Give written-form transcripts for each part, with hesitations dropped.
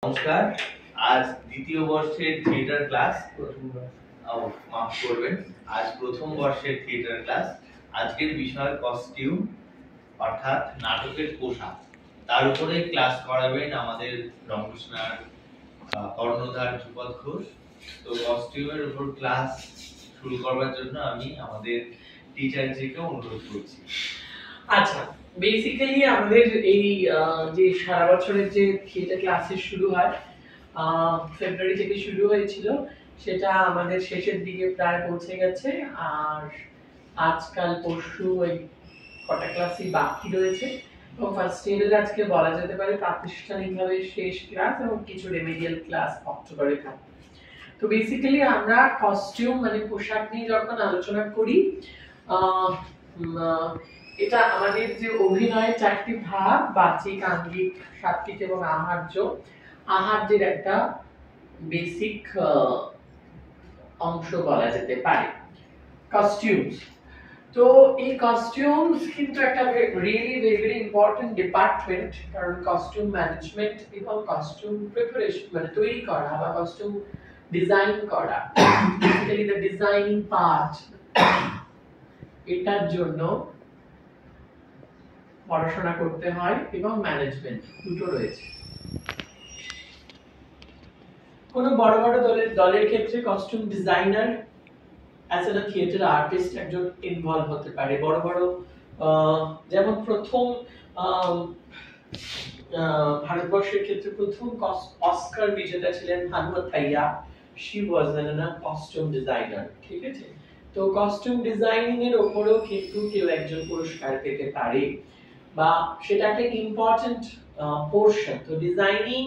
নমস্কার। আজ দ্বিতীয় বর্ষের থিয়েটার ক্লাস, মাফ করবেন, আজ প্রথম বর্ষের থিয়েটার ক্লাস। আজকের বিষয় কস্টিউম, অর্থাৎ নাটকের পোশাক। তার উপরে ক্লাস করাবেন আমাদের রমকৃষ্ণার কর্ণধার ধ্রুপদ ঘোষ। তো কস্টিউমের উপর ক্লাস শুরু করবার জন্য আমি আমাদের টিচারজিকে অনুরোধ করছি। আচ্ছা, বেসিক্যালি আমাদের এই যে সারা বছরের যে থিয়েটার ক্লাসেস শুরু হয়, ফেব্রুয়ারি থেকে শুরু হয়েছিল, সেটা আমাদের শেষের দিকে প্রায় পৌঁছে গেছে। আর আজকাল পরশু ওই কটা ক্লাসই বাকি রয়েছে এবং ফার্স্ট ইয়ারের আজকে বলা যেতে পারে প্রাতিষ্ঠানিকভাবে শেষ ক্লাস এবং কিছু রেমেডিয়াল ক্লাস অক্টোবরে থাকবে। তো বেসিক্যালি আমরা কস্টিউম মানে পোশাক নিয়ে যখন আলোচনা করি, এটা আমাদের যে অভিনয়ের চারটি ভাগ, বাচিক, আঙ্গিক, সাত্ত্বিক এবং আহার্যের একটা বেসিক অংশ বলা যেতে পারে কস্টিউমস। তো এই কস্টিউমস কিন্তু একটা রিয়েলি ভেরি ইম্পর্টেন্ট ডিপার্টমেন্ট, কারণ কস্টিউম ম্যানেজমেন্ট এবং কস্টিউম প্রিপারেশন মানে তৈরি করা বা কস্টিউম ডিজাইন করা, বেসিক্যালি দ্য ডিজাইনিং পার্ট, এটার জন্য পড়াশোনা করতে হয় এবং ম্যানেজমেন্ট দুটো রয়েছে। কোনো বড় বড় দলের ক্ষেত্রে costume designer as a theatre artist একজন ইনভলভ হতে পারে। বড় বড় যেমন প্রথম ভারতবর্ষের ক্ষেত্রে প্রথম অস্কার বিজেতা ছিলেন Bhanumati Thaiya. She was an costume designer, ঠিক আছে? তো কস্টিউম ডিজাইনিং এর উপরেও কিন্তু কেউ একজন পুরস্কার পেতে পারে বা সেটা একটা ইম্পর্টেন্ট পোরশন। তো ডিজাইনিং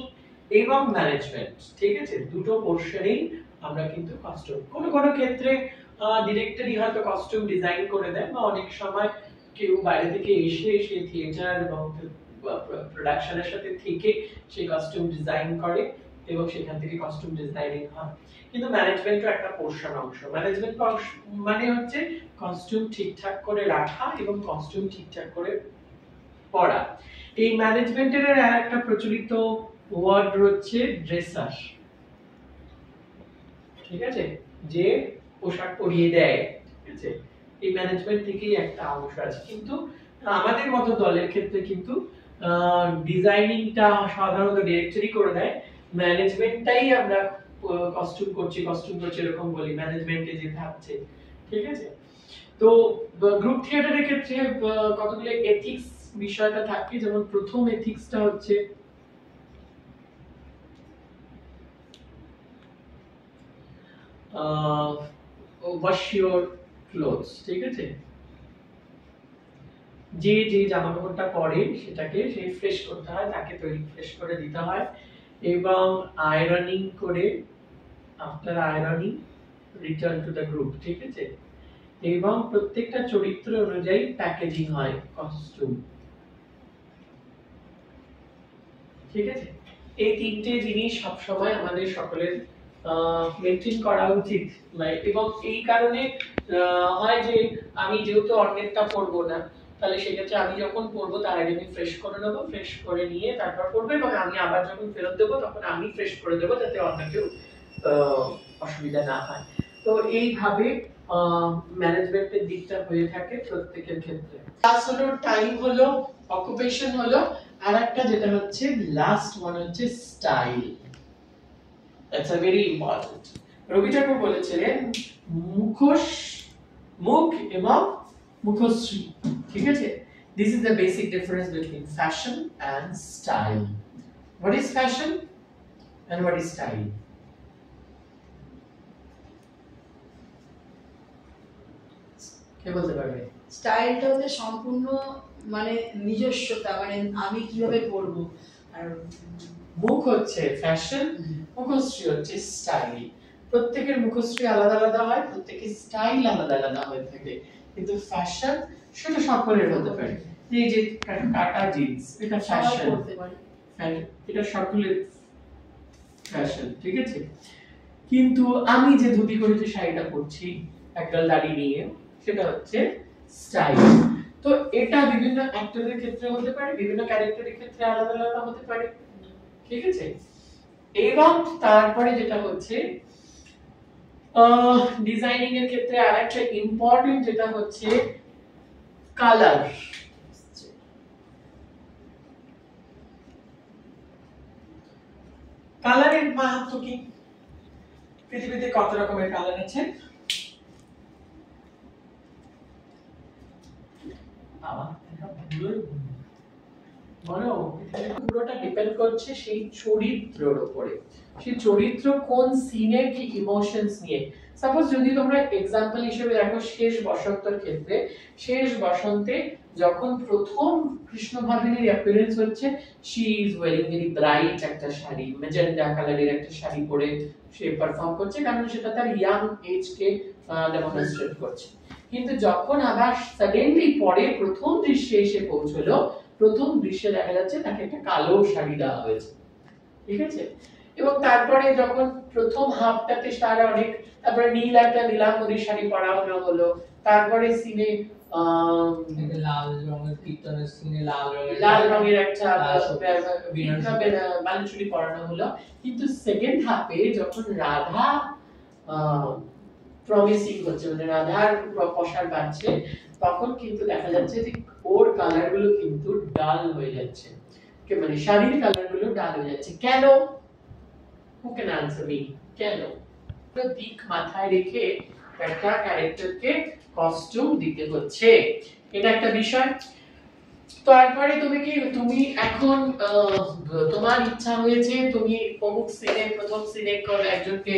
এবং ম্যানেজমেন্ট, ঠিক আছে, দুটো পোরশনেই আমরা কিন্তু কস্টিউম, কোনো ক্ষেত্রে ডিরেক্টরই হয়তো কস্টিউম ডিজাইন করে দেন বা অনেক সময় কেউ বাইরে থেকে এসে সেই থিয়েটার এবং প্রোডাকশনের সাথে থেকে সেই কস্টিউম ডিজাইন করে এবং সেখান থেকে কস্টিউম ডিজাইনিং হয়। কিন্তু ম্যানেজমেন্টও একটা পোরশন অংশ। ম্যানেজমেন্ট মানে হচ্ছে কস্টিউম ঠিকঠাক করে রাখা এবং কস্টিউম ঠিকঠাক করে পড়া। এই ম্যানেজমেন্টের একটা প্রচলিত ওয়ার্ড হচ্ছে ড্রেসার, ঠিক আছে, যে পোশাক পরিয়ে দেয়, ঠিক আছে? এই ম্যানেজমেন্ট থেকেই একটা অংশ আছে। কিন্তু আমাদের মতো দলের ক্ষেত্রে কিন্তু ডিজাইনিংটা সাধারণত ডিরেক্টরই করে দেয়, ম্যানেজমেন্টটাই আমরা কস্টিউম করছি এরকম বলি, ম্যানেজমেন্টে যে থাকছে, ঠিক আছে? তো গ্রুপ থিয়েটারের ক্ষেত্রে কতগুলো এথিক্স বিষয়টা থাকে। যেমন প্রথম এথিক্সটা হচ্ছে ওয়াশ ইওর ক্লোথস, ঠিক আছে? যে জামা কাপড়টা পরে সেটাকে সেই ফ্রেশ করতে হয়, তাকে তৈরি ফ্রেশ করে দিতে হয় এবং আয়রনিং করে after ironing return to the group, ঠিক আছে? এবং প্রত্যেকটা চরিত্র অনুযায়ী প্যাকেজিং হয় কস্টিউম, ঠিক আছে? এই তিনটে জিনিস সবসময় আমাদের সকলের মেনটেন করা উচিত। এবং এই কারণে হয় যে আমি যেহেতু অন্যেরটা পরবো না, তাহলে সেক্ষেত্রে আমি যখন পরবো তার আগে আমি ফ্রেশ করে নেবো, ফ্রেশ করে নিয়ে তারপর পরবো এবং আমি আবার যখন ফেরত দেবো তখন আমি ফ্রেশ করে দেবো, যাতে অন্য কেউ অসুবিধা না হয়। তো এইভাবে ম্যানেজমেন্টের দিকটা হয়ে থাকে প্রত্যেকের ক্ষেত্রে। ক্লাস হলো, টাইম হলো, অকুপেশন হলো, আর একটা যেটা হচ্ছে লাস্ট ওয়ান হচ্ছে style. That's a very important. Rabi Thakur বলেছিলেন মুখ এবং মুখশ্রী, ঠিক আছে? This is the basic difference between fashion and style. What is fashion and what is style? কে বলতে পারবে? স্টাইলটা হচ্ছে সম্পূর্ণ মানে নিজস্বতা, মানে আমি কিভাবে করব। আর মুখ হচ্ছে ফ্যাশন, মুখশ্রী হচ্ছে স্টাইল। প্রত্যেকের মুখশ্রী আলাদা আলাদা হয়, প্রত্যেকের স্টাইল আলাদা আলাদা হয়ে থাকে। কিন্তু ফ্যাশন সেটা সকলের হতে পারে। এই যে কাটা জিন্স, এটা ফ্যাশন, এটা সকলের ফ্যাশন, ঠিক আছে? কিন্তু আমি যে ধুতি করে যে শাড়িটা পরছি একদল দাড়ি নিয়ে, সেটা হচ্ছে স্টাইল। তো এটা বিভিন্ন অ্যাক্টরের ক্ষেত্রে হতে পারে, বিভিন্ন ক্যারেক্টারের ক্ষেত্রে আলাদা আলাদা হতে পারে, ঠিক আছে? এবং তারপরে যেটা হচ্ছে ডিজাইনিং এর ক্ষেত্রে আরেকটা ইম্পর্টেন্ট যেটা হচ্ছে কালার। কালারের মাহাত্ম্য কি? পৃথিবীতে কত রকমের কালার আছে? পুরোটা ডিপেন্ড করছে সেই চরিত্রের উপরে, সেই চরিত্র কোন সিনে কি ইমোশনস নিয়ে। সাপোজ যদি তোমরা এক্সাম্পল হিসেবে দেখো শেষ বসন্তের ক্ষেত্রে, শেষ বসন্তে যখন প্রথম কৃষ্ণ ভাবিনীর অ্যাপিয়ারেন্স হচ্ছে, she is wearing very bright একটা শাড়ি, ম্যাজেন্টা কালারের একটা শাড়ি পরে সে পারফর্ম করছে, কারণ সেটা তার ইয়াং এজ কে ডেমনস্ট্রেট করছে। কিন্তু যখন আবার সাডেনলি পরে প্রথম দৃশ্যে এসে পৌঁছলো, প্রথম দৃশ্যে দেখা যাচ্ছে তাকে একটা কালো শাড়ি দেওয়া হয়েছে, ঠিক আছে? এবং তারপরে যখন প্রথম হাফটাতে তারা অনেক, তারপরে নীল একটা নীলাম্বরী শাড়ি পরানো হলো, তারপরে সিনে লাল রঙের কীর্তনের সিনে লাল রঙের একটা বালুচুরি পরানো হলো। কিন্তু সেকেন্ড হাফে যখন রাধা প্রমিসিং হচ্ছে, মানে রাধার প্রসার বাড়ছে, তখন কিন্তু দেখা যাচ্ছে যে ওর কালার গুলো কিন্তু ডাল হয়ে যাচ্ছে, মানে শাড়ির কালার গুলো ডাল হয়ে যাচ্ছে। কেন? Who can answer me? কেন? দিক মাথায় রেখে একটা ক্যারেক্টারকে কস্টিউম দিতে হচ্ছে, এটা একটা বিষয়। তারপরে তুমি এখন তোমার ইচ্ছা হয়েছে তুমি অমুক সিনে প্রথম সিনে একজনকে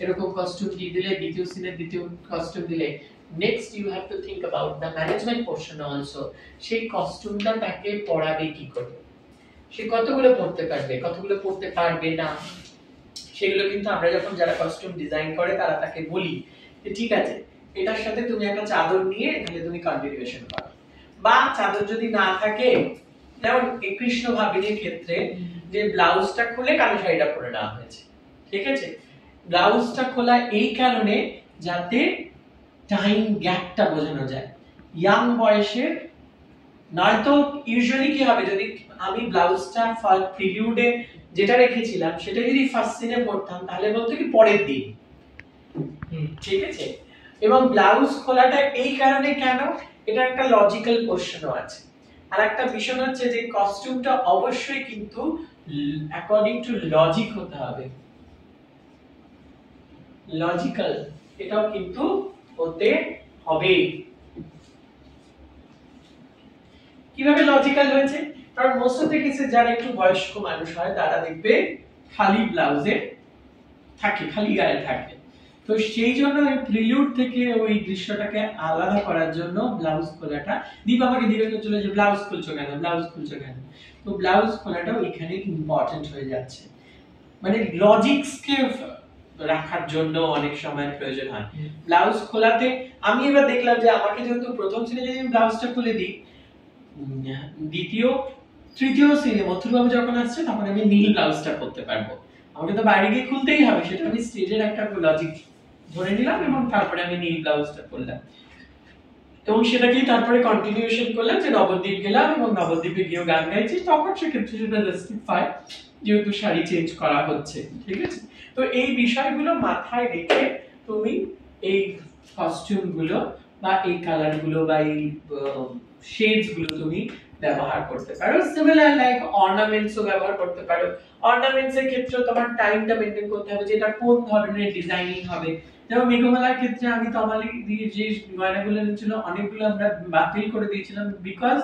এরকম কস্টিউম দিয়ে দিলে, দ্বিতীয় সিনে দ্বিতীয় কস্টিউম দিলে, next you have to think about the management portion also. সেই কস্টিউমটা তাকে পরাবে কি করে, সে কতগুলো পড়তে পারবে, কতগুলো পড়তে পারবে না, সেগুলো কিন্তু আমরা যখন যারা কস্টিউম ডিজাইন করে তারা তাকে বলি যে ঠিক আছে এটার সাথে তুমি একটা চাদর নিয়ে তাহলে তুমি কন্টিনিউশন করো, বা চাদর যদি না থাকে, যেমন কৃষ্ণ ভাবিনীর ক্ষেত্রে যে ব্লাউজটা খুলে কালো শাড়িটা পরে নেওয়া হয়েছে, ঠিক আছে? ব্লাউজটা খোলা এই কারণে যাতে টাইম গ্যাপটা বোঝানো যায় ইয়াং বয়সের। নয়তো ইউজুয়ালি কি হবে, যদি আমি ব্লাউজটা প্রিলিউডে যেটা রেখেছিলাম সেটা যদি ফার্স্ট সিনে পড়তাম তাহলে বলতো কি পরের দিন, ঠিক আছে? এবং ব্লাউজ খোলাটা এই কারণে কেন, এটা একটা লজিক্যাল কোশ্চেনও আছে। আর একটা বিষয় হচ্ছে যে কস্টিউমটা অবশ্যই কিন্তু অ্যাকর্ডিং টু লজিক হতে হবে, লজিক্যাল, এটাও কিন্তু হতে হবে। কিভাবে লজিক্যাল হয়েছে? কারণ মোস্ট অফ দ্য কেসে যারা একটু বয়স্ক মানুষ হয় তারা দেখবে খালি ব্লাউজে থাকে, খালি গায়ে থাকে, তো সেই জন্য ওই প্রিলিউড থেকে ওই দৃশ্যটাকে আলাদা করার জন্য ব্লাউজ খোলাটা, দীপ আমাকে দিবে চলে যে ব্লাউজ খুলছো কেন, ব্লাউজ খুলছো কেন, তো ব্লাউজ খোলাটা ওইখানে ইম্পর্টেন্ট হয়ে যাচ্ছে, মানে লজিক্সকে রাখার জন্য অনেক সময় প্রয়োজন হয় ব্লাউজ খোলাতে। আমি এবার দেখলাম যে আমাকে যেহেতু প্রথম সিনে যদি ব্লাউজটা খুলে দিই, দ্বিতীয় তৃতীয় সিনে মথুরবাবু যখন আসছে তখন আমি নীল ব্লাউজটা পরতে পারবো, আমাকে তো বাইরে গিয়ে খুলতেই হবে, সেটা আমি স্টেজের একটা লজিক ধরে নিলাম এবং তারপরে আমি নীল ব্লাউজটা পরলাম, এবং সেটাকেই তারপরে কন্টিনিউশন করলাম যে নবদ্বীপ গেলাম এবং নবদ্বীপে গিয়েও গান গাইছি, তখন সেক্ষেত্রে সেটা জাস্টিফাই যেহেতু শাড়ি চেঞ্জ করা হচ্ছে, ঠিক আছে? তো এই বিষয়গুলো মাথায় রেখে তুমি এই কস্টিউম গুলো বা এই কালার গুলো বা এই শেডস গুলো তুমি ব্যবহার করতে পারো। সিমিলার লাইক অর্নামেন্টসও ব্যবহার করতে পারো। অর্নামেন্টস এর ক্ষেত্রে তোমার টাইমটা মেইনটেইন করতে হবে যে এটা কোন ধরনের ডিজাইনিং হবে। যেমন মেঘমালার ক্ষেত্রে আমি তমালি দিয়ে যে গয়নাগুলো ছিল অনেকগুলো আমরা বাতিল করে দিয়েছিলাম, বিকজ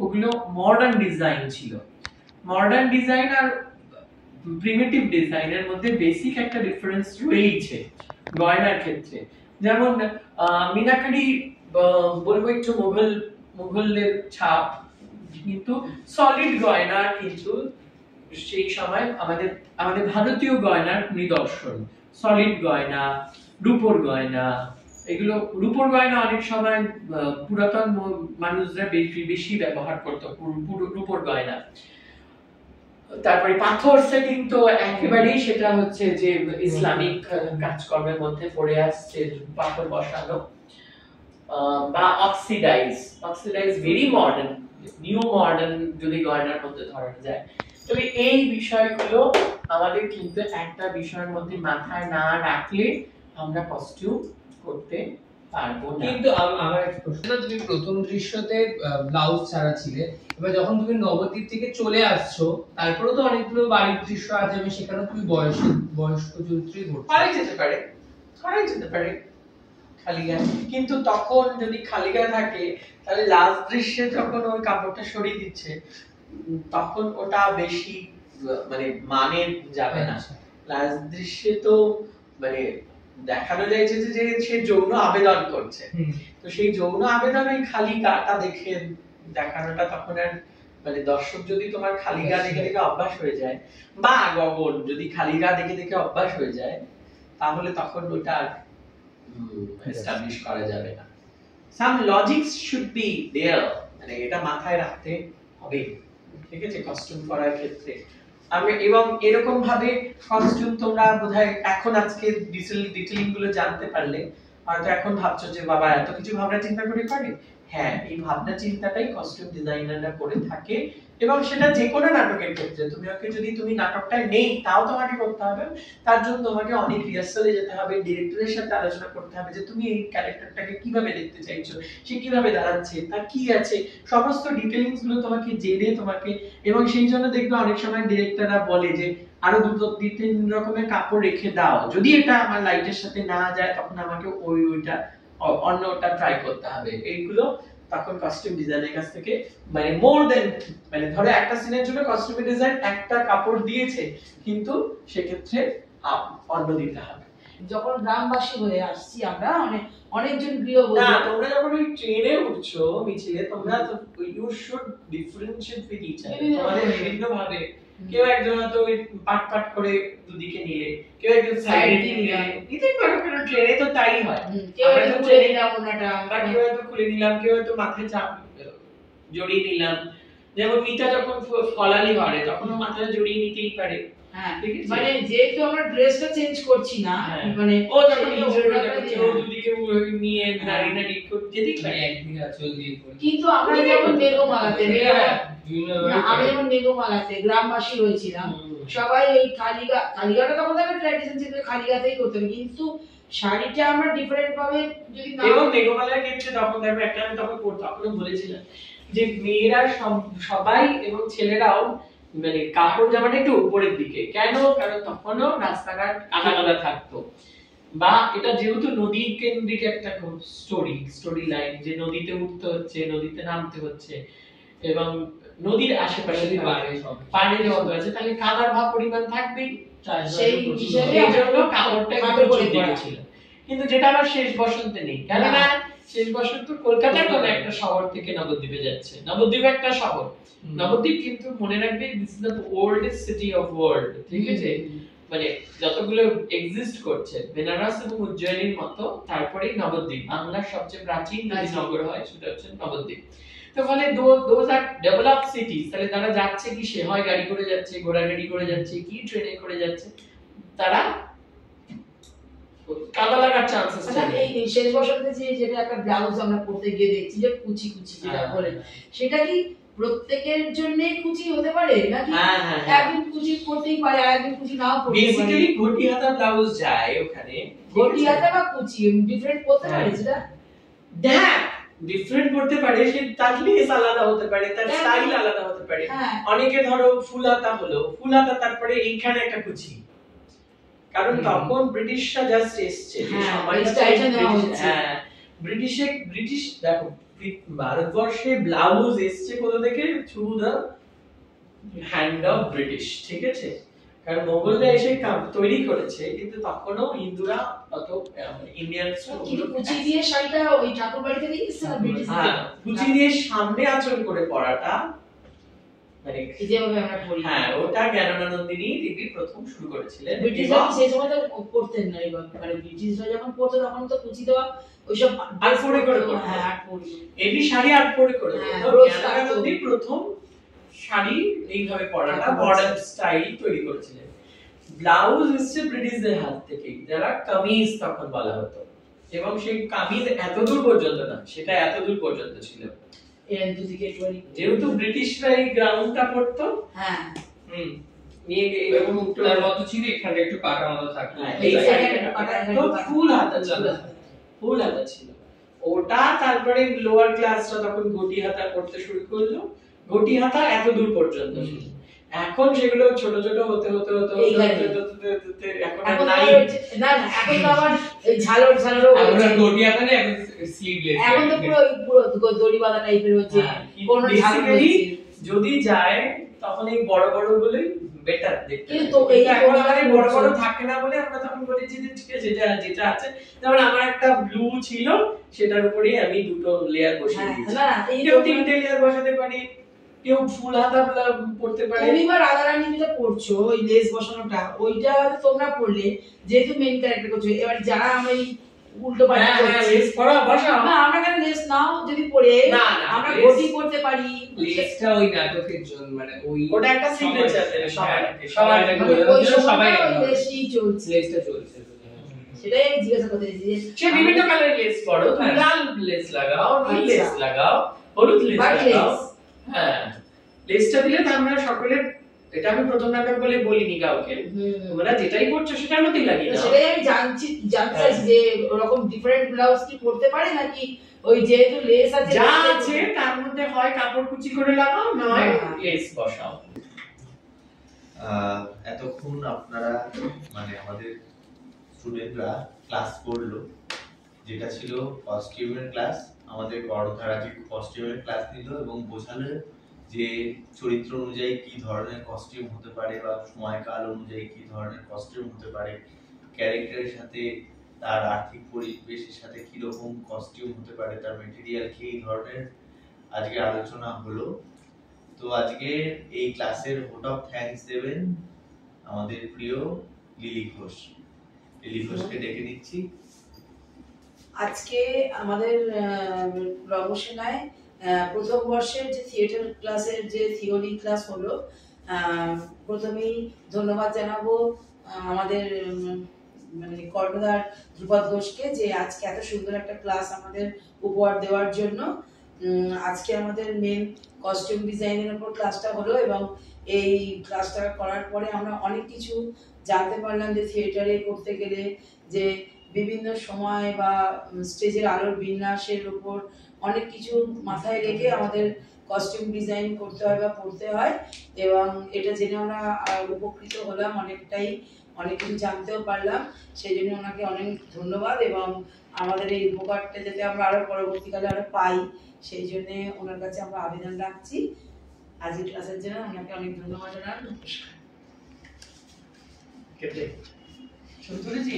ওগুলো মডার্ন ডিজাইন ছিল। মডার্ন ডিজাইন আর প্রিমিটিভ ডিজাইনের মধ্যে বেসিক একটা ডিফারেন্স রয়েছে গয়নার ক্ষেত্রে। যেমন মিনাকারি বলবো একটু মুঘলদের ছাপ, কিন্তু সলিড গয়না কিন্তু সেই সময় আমাদের ভারতীয় গয়নার নিদর্শন। সলিড গয়না, রূপোর গয়না, এগুলো রূপোর গয়না অনেক সময় পুরাতন মানুষরা বেশি ব্যবহার করতো রূপোর গয়না। তারপরে পাথর সেটিং তো একেবারেই সেটা হচ্ছে যে ইসলামিক কাজকর্মের মধ্যে পড়ে আসছে, পাথর বসানো বা oxidise very modern, new modern যদি গয়নার মধ্যে ধরা যায়। তবে এই বিষয়গুলো আমাদের কিন্তু একটা বিষয়ের মধ্যে মাথায় না রাখলে আমরা কস্টিউম করতে পারবো না। কিন্তু আমার একটা প্রশ্ন, তুমি প্রথম দৃশ্যতে ব্লাউজ ছাড়া ছিলে, এবার যখন তুমি নবদ্বীপ থেকে চলে আসছো তারপরে তো অনেকগুলো বাড়ির দৃশ্য আছে এবং সেখানে তুমি বয়স্ক চরিত্রই করছো। করাই যেতে পারে খালি গায়ে, কিন্তু তখন যদি খালি গায়ে থাকে তাহলে লাস্ট দৃশ্যে যখন ওই কাপড়টা সরিয়ে দিচ্ছে তখন ওটা বেশি মানে মানে যাবে না। লাস্ট দৃশ্যে তো মানে দেখানো যাচ্ছে যে সে যৌন আবেদন করছে, তো সেই যৌন আবেদনে খালি গাটা দেখে দেখানোটা তখন আর মানে দর্শক যদি তোমার খালি গা দেখে দেখে অভ্যাস হয়ে যায় বা গগন যদি খালি গা দেখে দেখে অভ্যাস হয়ে যায় তাহলে তখন ওটা এস্টাবলিশ করা যাবে না। সাম লজিকস শুড বি देयर, মানে এটা মাথায় রাখতে হবে, ঠিক আছে, কস্টিউম করার ক্ষেত্রে। আমি এবং এরকম ভাবে কস্টিউম তোমরা বোধহয় এখন আজকে ডিটেইলিং গুলো জানতে পারলে হয়তো এখন ভাবছো যে বাবা এত কিছু ভাবনা চিন্তা করে করে। হ্যাঁ, এই ভাবনা চিন্তাটাই কস্টিউম ডিজাইনাররা করে থাকে এবং সেটা যে কোনো নাটকের ক্ষেত্রে তুমি নাটকটা নেই তাও তোমাকে করতে হবে। তার জন্য তোমাকে অনেক রিহার্সালে যেতে হবে, ডিরেক্টরের সাথে আলোচনা করতে হবে যে তুমি এই ক্যারেক্টারটাকে কিভাবে দেখতে চাইছো, সে কিভাবে দাঁড়াচ্ছে, তার কি আছে, সমস্ত ডিটেইলিংস গুলো তোমাকে জেনে তোমাকে, এবং সেই জন্য দেখবে অনেক সময় ডিরেক্টররা বলে যে আরো দুটো তিন রকমের কাপড় রেখে দাও, যদি এটা আমার লাইটের সাথে না যায় তখন আমাকে ওইটা অন্যটা ট্রাই করতে হবে। এইগুলো তখন কস্টিউম ডিজাইনের কাছ থেকে মানে মোর দেন, মানে ধরো একটা সিনের জন্য কস্টিউম ডিজাইন একটা কাপড় দিয়েছে কিন্তু সেক্ষেত্রে অন্য দিতে হবে। যখন গ্রামবাসী হয়ে আসছি আমরা অনেকজন গৃহবধূ, না তোমরা যখন ওই ট্রেনে উঠছো মিছিলে তোমরা তো you should differentiate with each other, তোমাদের বিভিন্ন ভাবে কেউ একজন তো ওই পাট করে দুদিকে নিলে, কেউ একজন সাইডে নিলে, নিতেই পারো, কারণ ট্রেনে তো তাই হয়। কেউ একটু খুলে নিলাম ওনাটা, আমরা কেউ হয়তো খুলে নিলাম, কেউ হয়তো মাথায় চাপ জড়িয়ে নিলাম, যেমন মিতা যখন ফলালি ঘরে তখন ও মাথায় জড়িয়ে নিতেই পারে। হ্যাঁ, মানে যেহেতু আমরা ড্রেসটা চেঞ্জ করছি না, মানে ও যখন দুদিকে নিয়ে নারী যেতেই পারে, একদিকে আঁচল দিয়ে পড়ে। কিন্তু আমরা যেমন মেঘমালাতে গ্রামবাসী হয়েছিলাম, সবাই এই খালিগাটা তখন একটা ট্র্যাডিশন ছিল, খালিগাতেই করতে হবে, কিন্তু শাড়িটা আমরা ডিফারেন্ট ভাবে যদি না, এবং মেঘমালার ক্ষেত্রে তখন দেখো একটা আমি তখন বলেছিলাম যে মেয়েরা সবাই এবং ছেলেরাও মানে কাপড় জামাটা একটু উপরের দিকে, কেন, কারণ তখনও রাস্তাঘাট আলাদা থাকতো, বা এটা যেহেতু নদী কেন্দ্রিক একটা স্টোরি লাইন, যে নদীতে উঠতে হচ্ছে, নদীতে নামতে হচ্ছে এবং নদীর আশেপাশে পানি দেওয়া আছে, তাহলে কাদার ভাব পরিমাণ থাকবেই, সেই হিসেবে কাপড়টা একটু উপরের দিকে ছিল। কিন্তু যেটা আমার শেষ বসন্তে নেই, কেননা শেষ বসন্ত কলকাতার কোন একটা শহর থেকে নবদ্বীপে যাচ্ছে, নবদ্বীপ একটা শহর, নবদ্বীপ কিন্তু মনে রাখবে this is the oldest city of world, ঠিক আছে, মানে যতগুলো এক্সিস্ট করছে বেনারস এবং উজ্জয়িনীর মতো, তারপরেই নবদ্বীপ বাংলার সবচেয়ে প্রাচীন নগর হয়, সেটা হচ্ছে নবদ্বীপ। তো ফলে দোজ আর ডেভেলপ সিটিজ, তাহলে তারা যাচ্ছে কি, সে হয় গাড়ি করে যাচ্ছে, ঘোড়া গাড়ি করে যাচ্ছে, কি ট্রেনে করে যাচ্ছে, তারা কাদা লাগার চান্সেস থাকে। এই শেষ বসন্তে যেটা একটা ব্লাউজ আমরা পরতে গিয়ে দেখছি যে কুচি যেটা বলে, সেটা কি প্রত্যেকের জন্যই কুচি হতে পারে নাকি একদিন কুচি পরতেই পারে আর একদিন কুচি নাও পরতে পারে? বেসিক্যালি ঘটি হাতা ব্লাউজ যায় ওখানে, ঘটি হাতা বা কুচি ডিফারেন্ট পরতে পারে, সেটা হ্যাঁ ডিফারেন্ট করতে পারে, সে তার লেস আলাদা হতে পারে, তার স্টাইল আলাদা হতে পারে। অনেকে ধরো ফুল হাতা হলো, ফুল হাতা তারপরে এইখানে একটা কুচি, কারণ তখন ব্রিটিশরা জাস্ট এসেছে, হ্যাঁ ব্রিটিশ দেখো ভারতবর্ষে ব্লাউজ এসেছে কোথা থেকে, through the hand of British, ঠিক আছে, কারণ মোগলরা এসে তৈরি করেছে, কিন্তু তখনও হিন্দুরা অত ইন্ডিয়ান কুচি দিয়ে শাড়িটা ওই ঠাকুর বাড়ি থেকে এসেছে না ব্রিটিশ, হ্যাঁ কুচি দিয়ে সামনে আঁচল করে পরাটা, মানে যেভাবে আমরা পরি, হ্যাঁ ওটা জ্ঞানানন্দিনী দেবী প্রথম শুরু করেছিলেন। ব্রিটিশরা সেই সময় তো পড়তেন না, মানে ব্রিটিশরা যখন পড়তো তখন তো কুচি দেওয়া ওইসব আট পরে করে, হ্যাঁ আট পরে, এটি শাড়ি আট পরে করে, জ্ঞানানন্দিনী প্রথম শাড়ি এইভাবে পরাটা মডার্ন স্টাইল তৈরি করেছিলেন। ব্লাউজ এসছে ব্রিটিশদের হাত থেকে, যারা কামিজ তখন বলা হতো, এবং সেই কামিজ এতদূর পর্যন্ত না, সেটা এতদূর পর্যন্ত ছিল, এর দুদিকে একটুখানি, যেহেতু ব্রিটিশরা এই গ্রাউন্ডটা পরতো, হ্যাঁ নিয়ে এরকম তার মতো ছিল, এখানে একটু কাটা মতো থাকতো। এই সাইডটা তো ফুল হাতা ছিল, ফুল হাতা ছিল ওটা। তারপরে লোয়ার ক্লাসটা তখন ঘটি হাতা করতে শুরু করলো, ঘটি হাতা এত দূর পর্যন্ত ছিল। এখন সেগুলো ছোট ছোট হতে হতে হতে হতে এখন আর নাই। না না, এখন তো আবার এই ঝালর ঝালরও আমরা ঘটি হাতা না, এখন স্লিভলেস, এখন তো পুরো দড়ি বাঁধা টাইপের হচ্ছে, কোন ঝালর হচ্ছে। যদি যায় তখন এই বড় বড় গুলোই বেটার দেখতে। কিন্তু এই এখন আমাদের বড় বড় থাকে না বলে আমরা তখন বলেছি যে ঠিক আছে যেটা আছে। যেমন আমার একটা ব্লু ছিল, সেটার উপরেই আমি দুটো লেয়ার বসিয়ে দিয়েছি। না এই কেউ তিনটে লেয়ার বসাতে পারি, কেউ ফুল হাতা পড়তে পারে। তুমি বা রাধারানী যেটা পড়ছো ওই লেস বসানোটা, ওইটা তোমরা পড়লে যেহেতু মেইন ক্যারেক্টার করছো। এবার যারা আমরা এই উল্টো পাল্টা করছি, লেস পরা বসাও না আমরা কেন লেস নাও যদি পড়ে আমরা ঘটি পড়তে পারি। লেসটা ওই নাটকের জন্য, মানে ওই ওটা একটা সিগনেচার দেবে সবাই সবাই সবাই লেসই চলছে, লেসটা চলছে। সেটাই আমি জিজ্ঞাসা করতে চাইছি যে সে বিভিন্ন কালারের লেস পড়ো, তুমি লাল লেস লাগাও, নীল লেস লাগাও, হলুদ লেস লাগাও। হ্যাঁ, লেসটা দিলে তো আমরা সকলের, এটা আমি প্রথম নাটক বলে বলিনি কাউকে, তোমরা যেটাই করছো সেটার মধ্যেই লাগিয়ে দাও। সেটাই আমি জানতে চাইছি যে ওরকম ডিফারেন্ট ব্লাউজ কি পড়তে পারে নাকি ওই যেহেতু লেস আছে যা আছে তার মধ্যে হয় কাপড় কুচি করে লাগাও, নয় লেস বসাও। এতক্ষণ আপনারা মানে আমাদের স্টুডেন্টরা ক্লাস করলো, যেটা ছিল কস্টিউমের ক্লাস। আমাদের কর্ণধারা যে কস্টিউমের ক্লাস নিল এবং বোঝালো যে চরিত্র অনুযায়ী কি ধরনের কস্টিউম হতে পারে বা সময়কাল অনুযায়ী কি ধরনের কস্টিউম হতে পারে, ক্যারেক্টারের সাথে তার আর্থিক পরিবেশের সাথে কি রকম কস্টিউম হতে পারে, তার মেটেরিয়াল কি, এই ধরনের আজকে আলোচনা হলো। তো আজকে এই ক্লাসের ভোট অফ থ্যাঙ্কস দেবেন আমাদের প্রিয় লিলি ঘোষ। লিলি ঘোষকে ডেকে নিচ্ছি। আজকে আমাদের রমসেনায় প্রথম বর্ষের যে থিয়েটার ক্লাসের যে থিওরি ক্লাস হলো, প্রথমেই ধন্যবাদ জানাবো আমাদের মানে কর্ণধার ধ্রুপদ ঘোষকে, যে আজকে এত সুন্দর একটা ক্লাস আমাদের উপহার দেওয়ার জন্য। আজকে আমাদের মেন কস্টিউম ডিজাইনের উপর ক্লাসটা হলো এবং এই ক্লাসটা করার পরে আমরা অনেক কিছু জানতে পারলাম যে থিয়েটারে করতে গেলে যে বিভিন্ন সময় বা স্টেজের আলোর বিন্যাসের উপর অনেক কিছু মাথায় রেখে আমাদের কস্টিউম ডিজাইন করতে হয় বা পড়তে হয়। এবং এটা জেনে আমরা উপকৃত হলাম, অনেক কিছু জানতেও পারলাম। সেই জন্য ওনাকে অনেক ধন্যবাদ এবং আমাদের এই উপকারটা যাতে আমরা আরো পরবর্তীকালে আরো পাই, সেই জন্য ওনার কাছে আমরা আবেদন রাখছি। আজকের ক্লাসের জন্য ওনাকে অনেক ধন্যবাদ জানাই। নমস্কার। শুনতে পেরেছি?